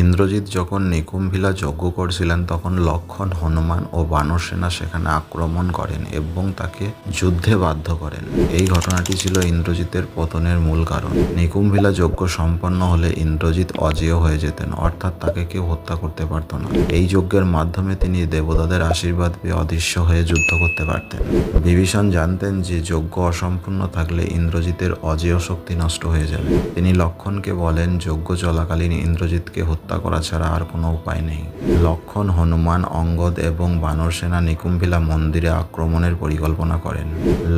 ইন্দ্রজিৎ যখন নিকুম্ভিলা যজ্ঞ করছিলেন তখন লক্ষ্মণ, হনুমান ও বানর সেনা সেখানে আক্রমণ করেন এবং তাকে যুদ্ধে বাধ্য করেন। এই ঘটনাটি ছিল ইন্দ্রজিতের পতনের মূল কারণ। নিকুম্ভিলা যজ্ঞ সম্পন্ন হলে ইন্দ্রজিৎ অজেয় হয়ে যেতেন, অর্থাৎ তাকে কেউ হত্যা করতে পারত না। এই যজ্ঞের মাধ্যমে তিনি দেবতাদের আশীর্বাদ পেয়ে অদৃশ্য হয়ে যুদ্ধ করতে পারতেন। বিভীষণ জানতেন যে যজ্ঞ অসম্পূর্ণ থাকলে ইন্দ্রজিতের অজেয় শক্তি নষ্ট হয়ে যাবে। তিনি লক্ষ্মণকে বলেন, যজ্ঞ চলাকালীন ইন্দ্রজিৎকে হত্যা করা ছাড়া আর কোনো উপায় নেই। লক্ষ্মণ, হনুমান, অঙ্গদ এবং বানর সেনা নিকুম্ভিলা মন্দিরে আক্রমণের পরিকল্পনা করেন।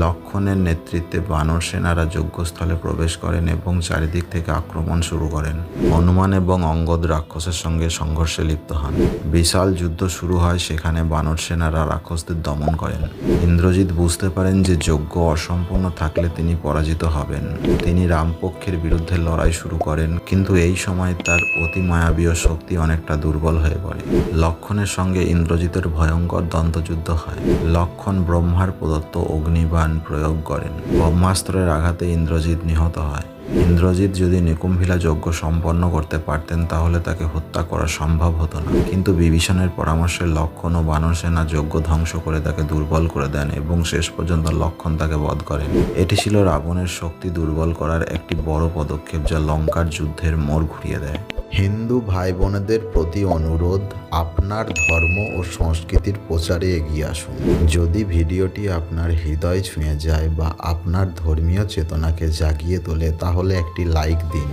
লক্ষ্মণের নেতৃত্বে বানর সেনারা যজ্ঞস্থলে প্রবেশ করেন এবং চারিদিক থেকে আক্রমণ শুরু করেন। হনুমান এবং অঙ্গদ রাক্ষসের সঙ্গে সংঘর্ষে লিপ্ত হন। বিশাল যুদ্ধ শুরু হয়। সেখানে বানর সেনারা রাক্ষসদের দমন করেন। ইন্দ্রজিৎ বুঝতে পারেন যে যজ্ঞ অসম্পূর্ণ থাকলে তিনি পরাজিত হবেন। তিনি রামপক্ষের বিরুদ্ধে লড়াই শুরু করেন, কিন্তু এই সময় তার অতি মায়াবীয় শক্তি অনেকটা দুর্বল হয়ে পড়ে। লক্ষ্মণের সঙ্গে ইন্দ্রজিতের ভয়ঙ্কর দ্বন্দ্বযুদ্ধ হয়। লক্ষ্মণ ব্রহ্মার প্রদত্ত অগ্নিবাণ প্রয়োগ করেন। ব্রহ্মাস্ত্রের আঘাতে ইন্দ্রজিৎ নিহত হয়। ইন্দ্রজিৎ যদি নিকুম্ভিলা যজ্ঞ সম্পন্ন করতে পারতেন তাহলে তাকে হত্যা করা সম্ভব হতো না, কিন্তু বিভীষণের পরামর্শে লক্ষ্মণ ও বানর সেনা যজ্ঞ ধ্বংস করে তাকে দুর্বল করে দেন এবং শেষ পর্যন্ত লক্ষ্মণ তাকে বধ করেন। এটি ছিল রাবণের শক্তি দুর্বল করার একটি বড় পদক্ষেপ, যা লঙ্কার যুদ্ধের মোড় ঘুরিয়ে দেয়। হিন্দু ভাই বোনেদের প্রতি অনুরোধ, আপনার ধর্ম ও সংস্কৃতির প্রচারে এগিয়ে আসুন। যদি ভিডিওটি আপনার হৃদয় ছুঁয়ে যায় বা আপনার ধর্মীয় চেতনাকে জাগিয়ে তোলে তাহলে একটি লাইক দিন।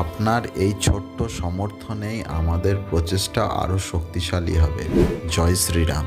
আপনার এই ছোট্ট সমর্থনেই আমাদের প্রচেষ্টা আরও শক্তিশালী হবে। জয় শ্রীরাম।